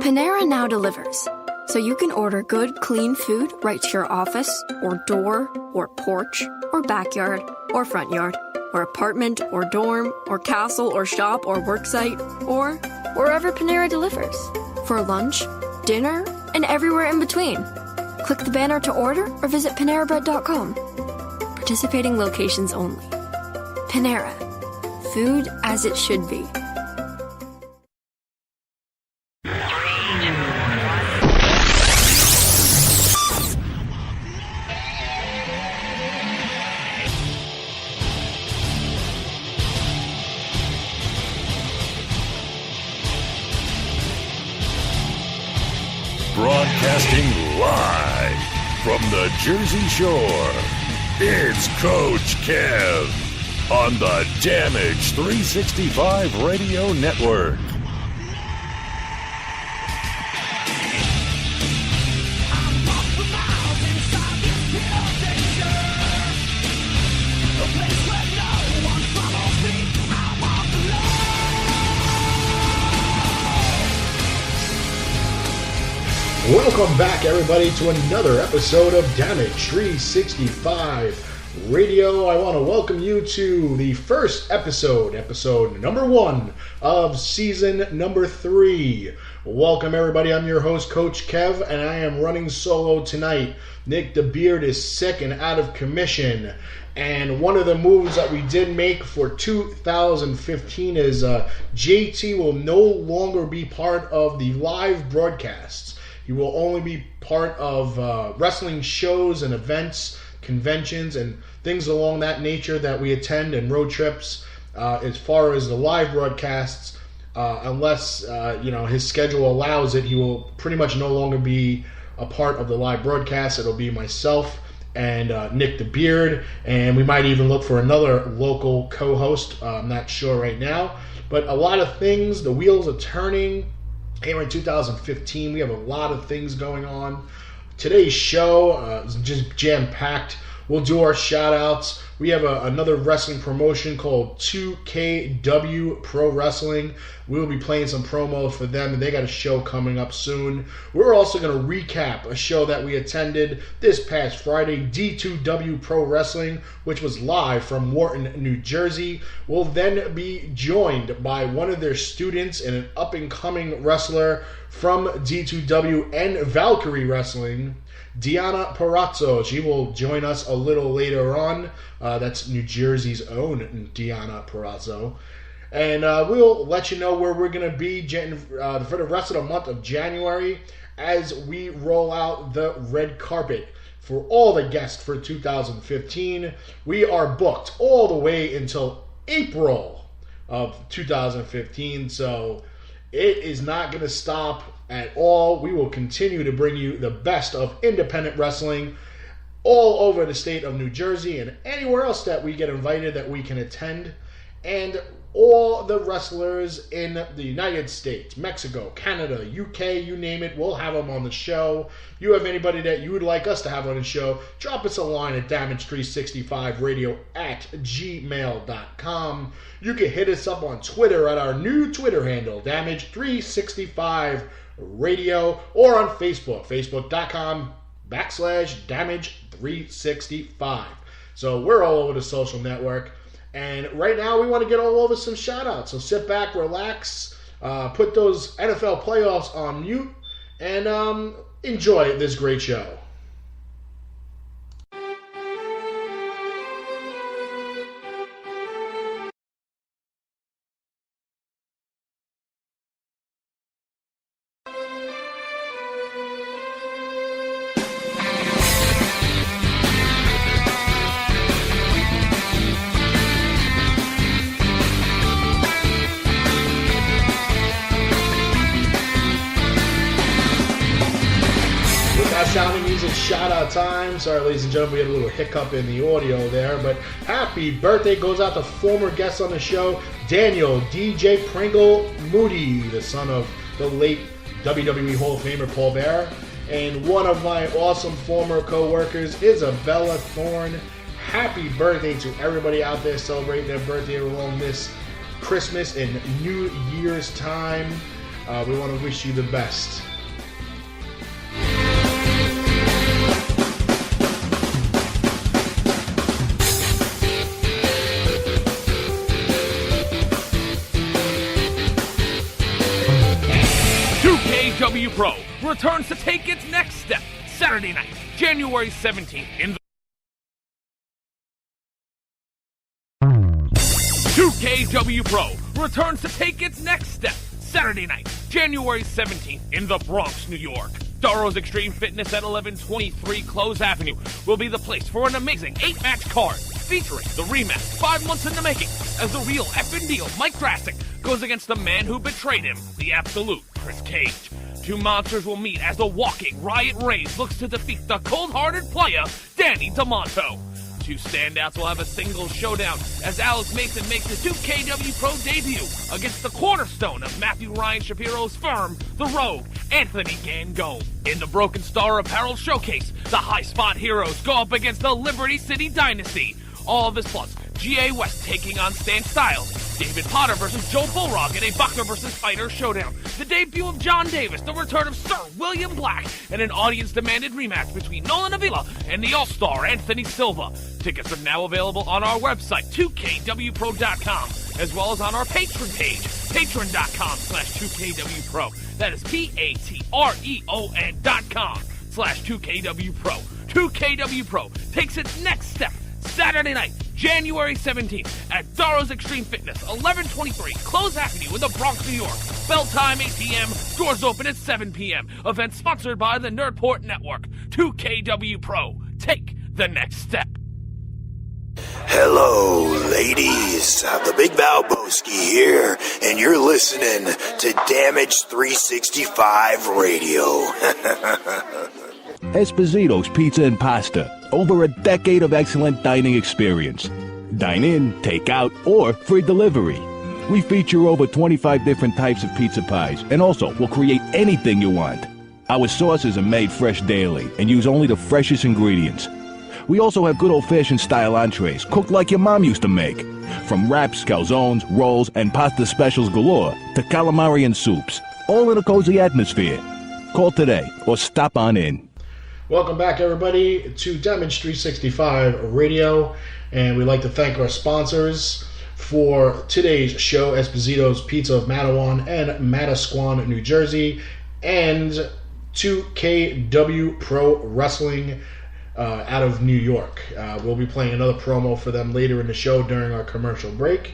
Panera now delivers, so you can order good, clean food right to your office, or door, or porch, or backyard, or front yard, or apartment, or dorm, or castle, or shop, or worksite, or wherever Panera delivers. For lunch, dinner, and everywhere in between. Click the banner to order or visit PaneraBread.com. Participating locations only. Panera. Food as it should be. Broadcasting live from the Jersey Shore, it's Coach Kev on the Damage 365 Radio Network. Welcome back, everybody, to another episode of Damage 365 Radio. I want to welcome you to the first episode number 1 of season number 3. Welcome, everybody. I'm your host, Coach Kev, and I am running solo tonight. Nick the Beard is sick and out of commission. And one of the moves that we did make for 2015 is JT will no longer be part of the live broadcasts. He will only be part of wrestling shows and events, conventions, and things along that nature that we attend, and road trips. As far as the live broadcasts, unless his schedule allows it, he will pretty much no longer be a part of the live broadcast. It'll be myself and Nick the Beard, and we might even look for another local co-host. I'm not sure right now, but a lot of things, the wheels are turning. Here in 2015, we have a lot of things going on. Today's show is just jam-packed. We'll do our shout-outs. We have another wrestling promotion called 2KW Pro Wrestling. We'll be playing some promos for them, and they got a show coming up soon. We're also going to recap a show that we attended this past Friday, D2W Pro Wrestling, which was live from Wharton, New Jersey. We'll then be joined by one of their students and an up-and-coming wrestler from D2W and Valkyrie Wrestling, Deonna Purrazzo. She will join us a little later on. That's New Jersey's own Deonna Purrazzo. And we'll let you know where we're going to be for the rest of the month of January as we roll out the red carpet for all the guests for 2015. We are booked all the way until April of 2015, so it is not going to stop at all. We will continue to bring you the best of independent wrestling all over the state of New Jersey and anywhere else that we get invited that we can attend. And all the wrestlers in the United States, Mexico, Canada, UK, you name it, we'll have them on the show. You have anybody that you would like us to have on the show, drop us a line at damage365radio@gmail.com. You can hit us up on Twitter at our new Twitter handle, damage365radio, or on Facebook, facebook.com/damage365. So we're all over the social network. And right now, we want to get all over some shout-outs. So sit back, relax, put those NFL playoffs on mute, and enjoy this great show. Sounding music shout-out time. Sorry, ladies and gentlemen, we had a little hiccup in the audio there, but happy birthday goes out to former guest on the show, Daniel DJ Pringle Moody, the son of the late WWE Hall of Famer Paul Bearer, and one of my awesome former co-workers, Isabella Thorne. Happy birthday to everybody out there celebrating their birthday along this Christmas and New Year's time. We want to wish you the best. D2W Pro returns to take its next step Saturday night, January 17th in the 2KW Pro returns to take its next step Saturday night, January 17th in the Bronx, New York. Darrow's Extreme Fitness at 1123 Close Avenue will be the place for an amazing 8-match card featuring the rematch 5 months in the making as the real effing deal Mike Drastic goes against the man who betrayed him, the absolute Chris Cage. Two monsters will meet as the walking Riot Rays looks to defeat the cold-hearted player Danny DeMonto. Two standouts will have a single showdown as Alex Mason makes his 2KW Pro debut against the cornerstone of Matthew Ryan Shapiro's firm, The Rogue, Anthony Gangone. In the Broken Star Apparel Showcase, the High Spot Heroes go up against the Liberty City Dynasty. All of this plus G.A. West taking on Stan Styles, David Potter versus Joe Bullrock in a Boxer versus Fighter showdown, the debut of John Davis, the return of Sir William Black, and an audience-demanded rematch between Nolan Avila and the All-Star Anthony Silva. Tickets are now available on our website, 2kwpro.com, as well as on our Patreon page, patreon.com/2kwpro. That is patreon.com/2kwpro. 2KW Pro takes its next step Saturday night, January 17th at Darrow's Extreme Fitness, 1123 Close Avenue in the Bronx, New York. Bell time 8 p.m., doors open at 7 p.m. Event sponsored by the Nerdport Network. 2KW Pro, take the next step. Hello, ladies. The Big Valboski here, and you're listening to Damage 365 Radio. Esposito's Pizza and Pasta. Over a decade of excellent dining experience. Dine in, take out, or free delivery. We feature over 25 different types of pizza pies, and also will create anything you want. Our sauces are made fresh daily and use only the freshest ingredients. We also have good old-fashioned style entrees, cooked like your mom used to make. From wraps, calzones, rolls, and pasta specials galore to calamari and soups. All in a cozy atmosphere. Call today or stop on in. Welcome back, everybody, to Damage 365 Radio, and we'd like to thank our sponsors for today's show, Esposito's Pizza of Matawan and Manasquan, New Jersey, and 2KW Pro Wrestling out of New York. We'll be playing another promo for them later in the show during our commercial break.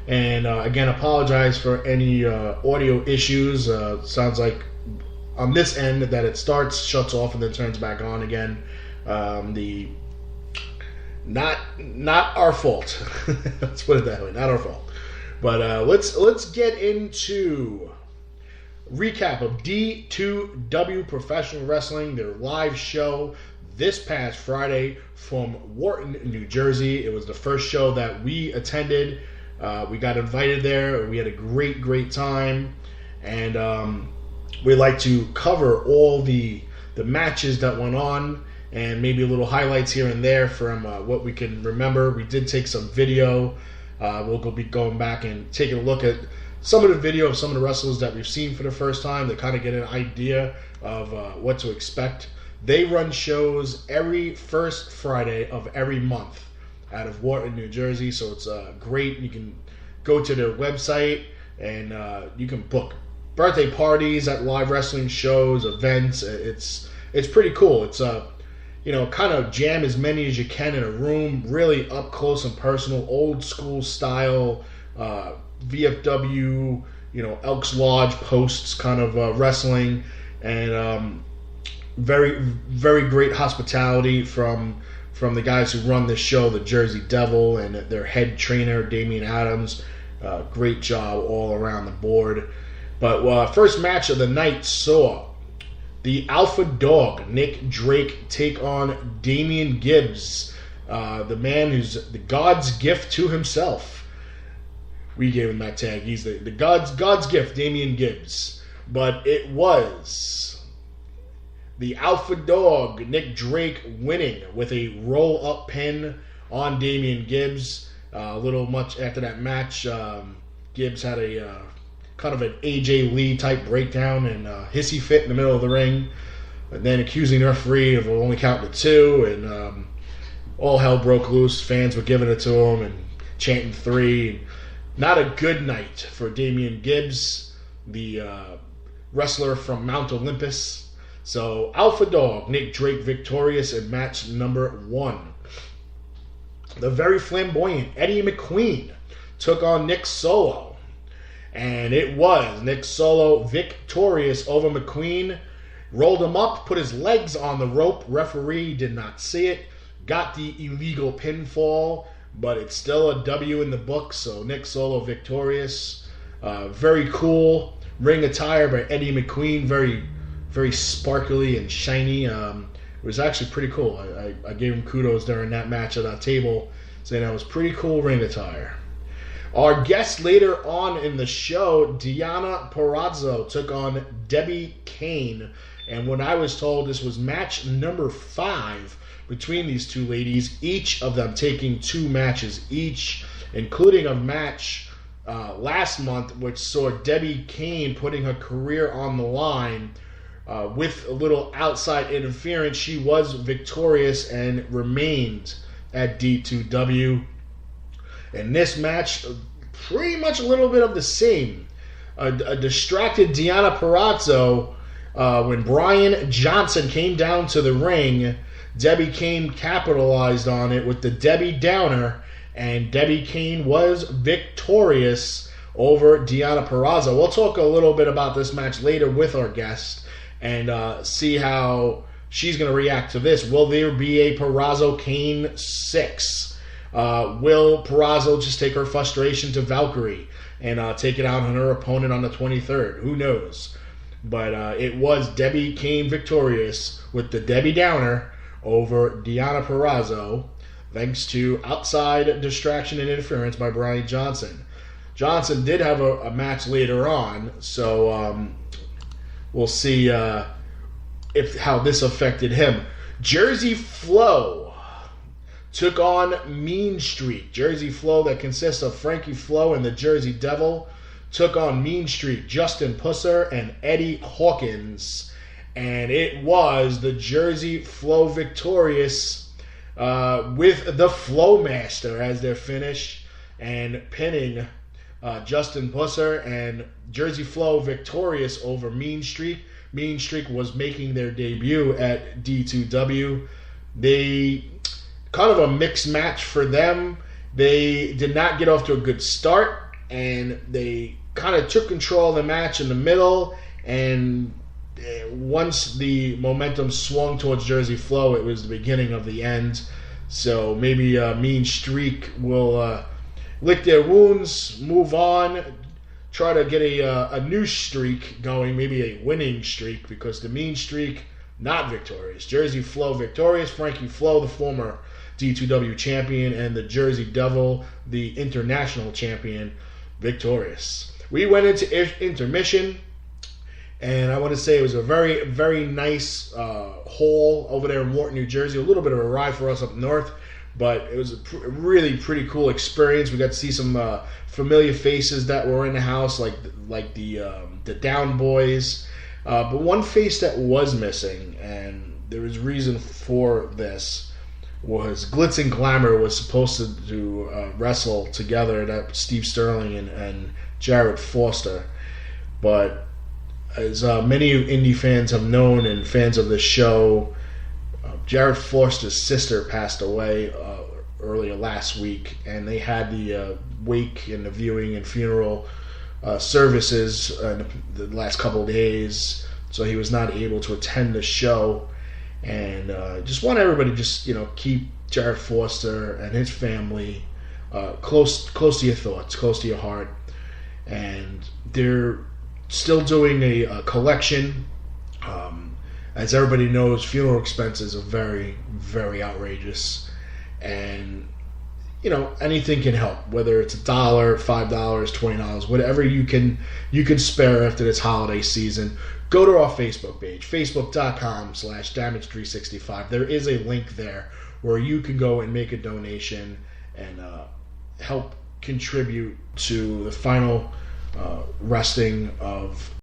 And again, apologize for any audio issues. Sounds like on this end that it starts, shuts off, and then turns back on again. Not our fault. Let's put it that way. Not our fault. But let's get into recap of D2W Professional Wrestling, their live show this past Friday from Wharton, New Jersey. It was the first show that we attended. We got invited there. We had a great time, and we like to cover all the matches that went on and maybe a little highlights here and there from what we can remember. We did take some video. We'll be going back and taking a look at some of the video of some of the wrestlers that we've seen for the first time to kind of get an idea of what to expect. They run shows every first Friday of every month out of Wharton, New Jersey, so it's great. You can go to their website and you can book birthday parties at live wrestling shows, events. It's pretty cool. It's kind of jam as many as you can in a room, really up close and personal, old school style, VFW, Elks Lodge posts kind of wrestling, and very, very great hospitality from the guys who run this show, the Jersey Devil, and their head trainer, Damian Adams. Great job all around the board. But first match of the night saw the Alpha Dog, Nick Drake, take on Damian Gibbs, the man who's the God's gift to himself. We gave him that tag. He's the God's gift, Damian Gibbs. But it was the Alpha Dog, Nick Drake, winning with a roll-up pin on Damian Gibbs. A little much after that match, Gibbs had a kind of an AJ Lee type breakdown and hissy fit in the middle of the ring, and then accusing the referee of only counting to 2, and all hell broke loose. Fans were giving it to him and chanting 3. Not a good night for Damian Gibbs, the wrestler from Mount Olympus. So Alpha Dog, Nick Drake victorious in match number 1. The very flamboyant Eddie McQueen took on Nick Solo. And it was Nick Solo victorious over McQueen. Rolled him up, put his legs on the rope. Referee did not see it. Got the illegal pinfall, but it's still a W in the book, so Nick Solo victorious. Very cool ring attire by Eddie McQueen, very, very sparkly and shiny. It was actually pretty cool. I gave him kudos during that match at that table, saying that was pretty cool ring attire. Our guest later on in the show, Deonna Purrazzo, took on Debbie Kane, and when I was told this was match number 5 between these two ladies, each of them taking 2 matches each, including a match last month which saw Debbie Kane putting her career on the line with a little outside interference. She was victorious and remained at D2W. And this match, pretty much a little bit of the same. A distracted Deonna Purrazzo, when Brian Johnson came down to the ring, Debbie Kane capitalized on it with the Debbie Downer, and Debbie Kane was victorious over Deonna Purrazzo. We'll talk a little bit about this match later with our guest and see how she's going to react to this. Will there be a Purrazzo-Kane 6? Will Purrazzo just take her frustration to Valkyrie and take it out on her opponent on the 23rd? Who knows? But it was Debbie Kane victorious with the Debbie Downer over Deonna Purrazzo, thanks to outside distraction and interference by Brian Johnson. Johnson did have a match later on, so we'll see how this affected him. Jersey Flo took on Mean Streak. Jersey Flo, that consists of Frankie Flo and the Jersey Devil, took on Mean Streak, Justin Pusser, and Eddie Hawkins. And it was the Jersey Flo victorious with the Flow Master as their finish and pinning Justin Pusser, and Jersey Flo victorious over Mean Streak. Mean Streak was making their debut at D2W. They kind of a mixed match for them. They did not get off to a good start, and they kind of took control of the match in the middle, and once the momentum swung towards Jersey Flo, it was the beginning of the end. So maybe Mean Streak will lick their wounds, move on, try to get a new streak going, maybe a winning streak, because the Mean Streak, not victorious. Jersey Flo victorious, Frankie Flo, the former D2W champion, and the Jersey Devil, the international champion, victorious. We went into intermission, and I want to say it was a very, very nice hall over there in Wharton, New Jersey. A little bit of a ride for us up north, but it was a really pretty cool experience. We got to see some familiar faces that were in the house, like the Down Boys. But one face that was missing, and there was reason for this, was Glitz and Glamour was supposed to wrestle together, that Steve Sterling and Jarrett Foster. But as many indie fans have known and fans of the show, Jarrett Foster's sister passed away earlier last week, and they had the wake and the viewing and funeral services the last couple of days, so he was not able to attend the show. And just want everybody to just keep Jarrett Foster and his family close to your thoughts, close to your heart. And they're still doing a collection. As everybody knows, funeral expenses are very, very outrageous, and anything can help. Whether it's $1, $5, $20, whatever you can spare after this holiday season. Go to our Facebook page, facebook.com/damage365. There is a link there where you can go and make a donation and help contribute to the final wresting of